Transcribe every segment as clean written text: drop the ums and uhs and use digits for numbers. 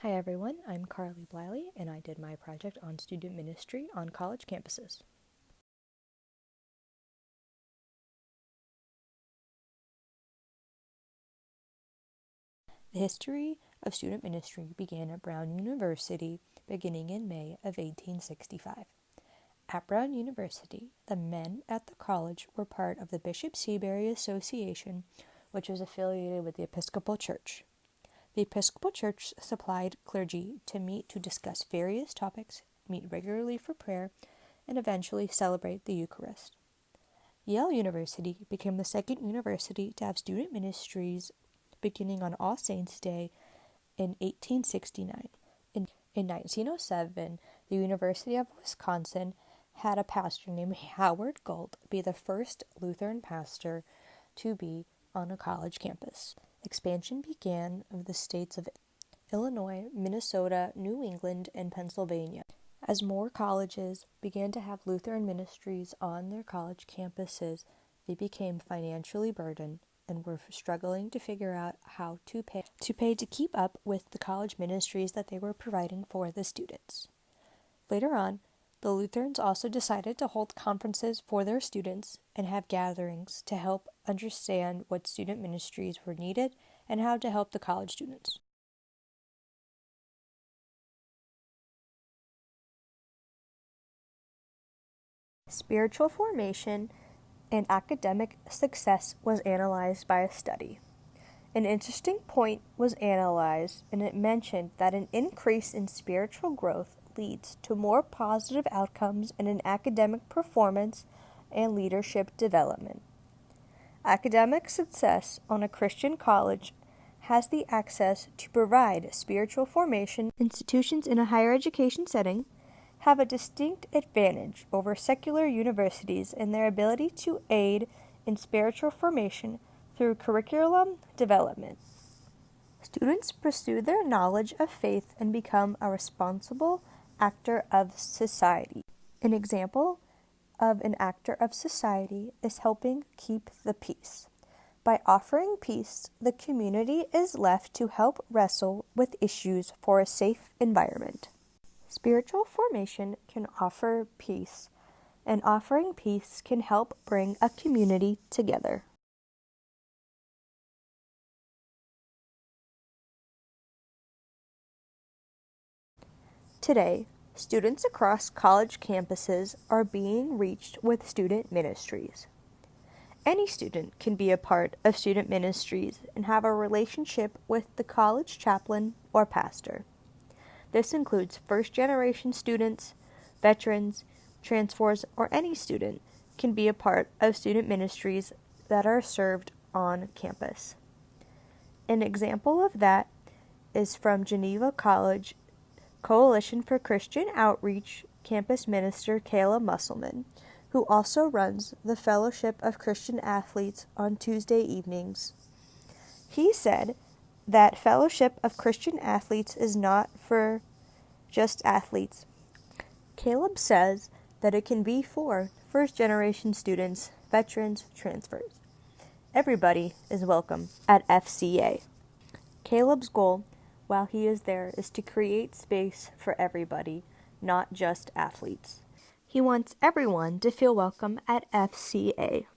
Hi everyone, I'm Carly Bliley and I did my project on student ministry on college campuses. The history of student ministry began at Brown University beginning in May of 1865. At Brown University, the men at the college were part of the Bishop Seabury Association, which was affiliated with the Episcopal Church. The Episcopal Church supplied clergy to meet to discuss various topics, meet regularly for prayer, and eventually celebrate the Eucharist. Yale University became the second university to have student ministries beginning on All Saints' Day in 1869. In 1907, the University of Wisconsin had a pastor named Howard Galt be the first Lutheran pastor to be on a college campus. Expansion began of the states of Illinois, Minnesota, New England, and Pennsylvania. As more colleges began to have Lutheran ministries on their college campuses, they became financially burdened and were struggling to figure out how to pay to keep up with the college ministries that they were providing for the students. Later on, the Lutherans also decided to hold conferences for their students and have gatherings to help understand what student ministries were needed and how to help the college students. Spiritual formation and academic success was analyzed by a study. An interesting point was analyzed, and it mentioned that an increase in spiritual growth leads to more positive outcomes in an academic performance and leadership development. Academic success on a Christian college has the access to provide spiritual formation. Institutions in a higher education setting have a distinct advantage over secular universities in their ability to aid in spiritual formation through curriculum development. Students pursue their knowledge of faith and become a responsible actor of society. An example of an actor of society is helping keep the peace. By offering peace, the community is left to help wrestle with issues for a safe environment. Spiritual formation can offer peace, and offering peace can help bring a community together. Today, students across college campuses are being reached with student ministries. Any student can be a part of student ministries and have a relationship with the college chaplain or pastor. This includes first-generation students, veterans, transfers, or any student can be a part of student ministries that are served on campus. An example of that is from Geneva College Coalition for Christian Outreach campus minister Kayla Musselman, who also runs the Fellowship of Christian Athletes on Tuesday evenings. He said that Fellowship of Christian Athletes is not for just athletes. Caleb says that it can be for first-generation students, veterans, transfers. Everybody is welcome at FCA. Caleb's goal while he is there is to create space for everybody, not just athletes. He wants everyone to feel welcome at FCA.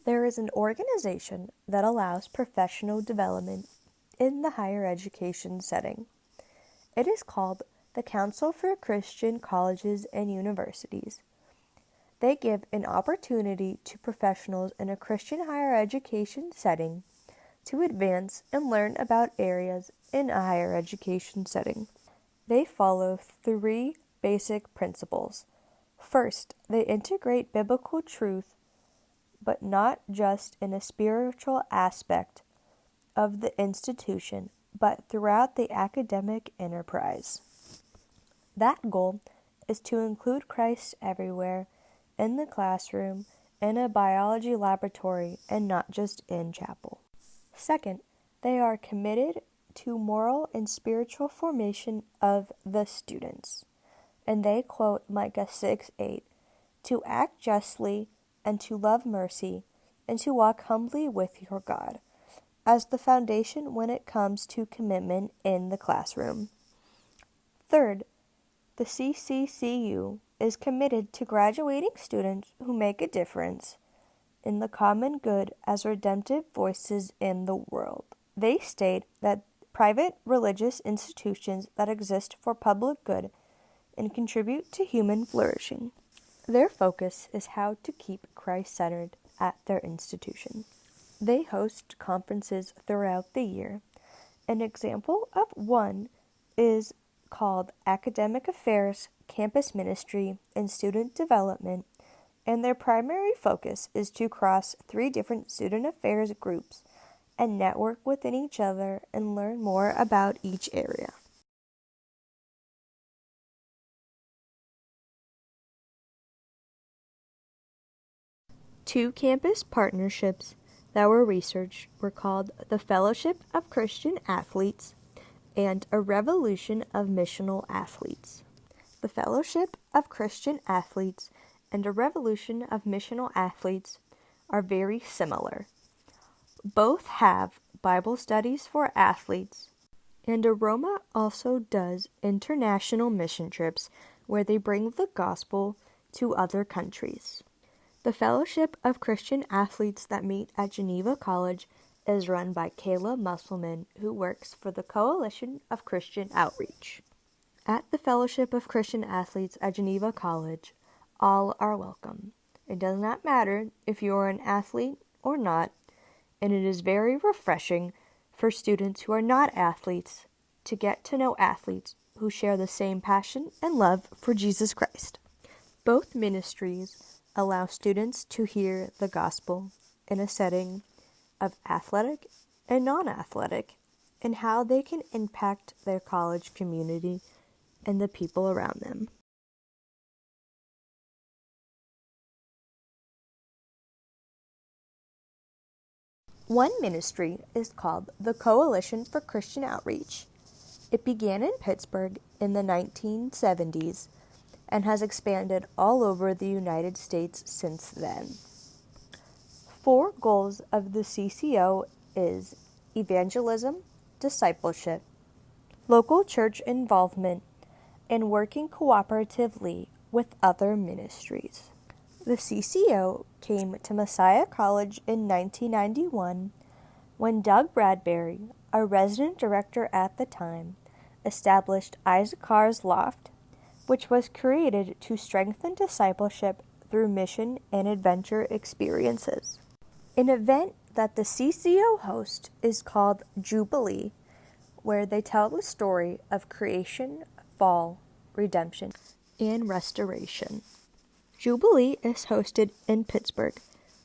There is an organization that allows professional development in the higher education setting. It is called the Council for Christian Colleges and Universities. They give an opportunity to professionals in a Christian higher education setting to advance and learn about areas in a higher education setting. They follow 3 basic principles. First, they integrate biblical truth, but not just in a spiritual aspect of the institution, but throughout the academic enterprise. That goal is to include Christ everywhere, in the classroom, in a biology laboratory, and not just in chapel. Second, they are committed to moral and spiritual formation of the students. And they quote Micah 6:8, to act justly, and to love mercy, and to walk humbly with your God, as the foundation when it comes to commitment in the classroom. Third, the CCCU is committed to graduating students who make a difference in the common good as redemptive voices in the world. They state that private religious institutions that exist for public good and contribute to human flourishing. Their focus is how to keep Christ-centered at their institution. They host conferences throughout the year. An example of one is called Academic Affairs, Campus Ministry, and Student Development, and their primary focus is to cross 3 different student affairs groups and network within each other and learn more about each area. Two campus partnerships that were researched were called the Fellowship of Christian Athletes and a Revolution of Missional Athletes. The Fellowship of Christian Athletes and a Revolution of Missional Athletes are very similar. Both have Bible studies for athletes, and Aroma also does international mission trips where they bring the gospel to other countries. The Fellowship of Christian Athletes that meet at Geneva College is run by Kayla Musselman, who works for the Coalition of Christian Outreach. At the Fellowship of Christian Athletes at Geneva College, all are welcome. It does not matter if you are an athlete or not, and it is very refreshing for students who are not athletes to get to know athletes who share the same passion and love for Jesus Christ. Both ministries allow students to hear the gospel in a setting of athletic and non-athletic, and how they can impact their college community and the people around them. One ministry is called the Coalition for Christian Outreach. It began in Pittsburgh in the 1970s and has expanded all over the United States since then. 4 goals of the CCO is evangelism, discipleship, local church involvement, and working cooperatively with other ministries. The CCO came to Messiah College in 1991 when Doug Bradbury, a resident director at the time, established Issachar's Loft, which was created to strengthen discipleship through mission and adventure experiences. An event that the CCO hosts is called Jubilee, where they tell the story of creation, fall, redemption, and restoration. Jubilee is hosted in Pittsburgh,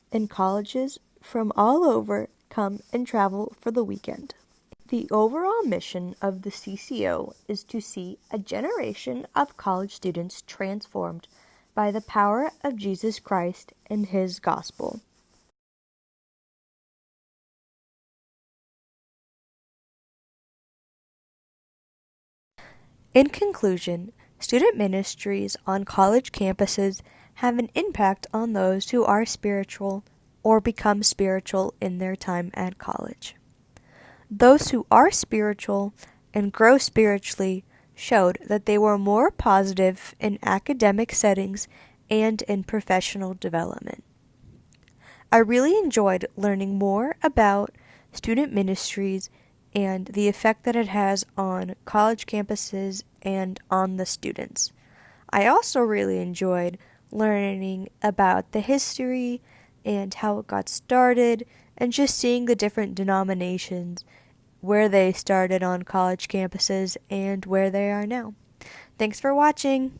and colleges from all over come and travel for the weekend. The overall mission of the CCO is to see a generation of college students transformed by the power of Jesus Christ and His gospel. In conclusion, student ministries on college campuses have an impact on those who are spiritual or become spiritual in their time at college. Those who are spiritual and grow spiritually showed that they were more positive in academic settings and in professional development. I really enjoyed learning more about student ministries and the effect that it has on college campuses and on the students. I also really enjoyed learning about the history and how it got started, and just seeing the different denominations, where they started on college campuses and where they are now. Thanks for watching!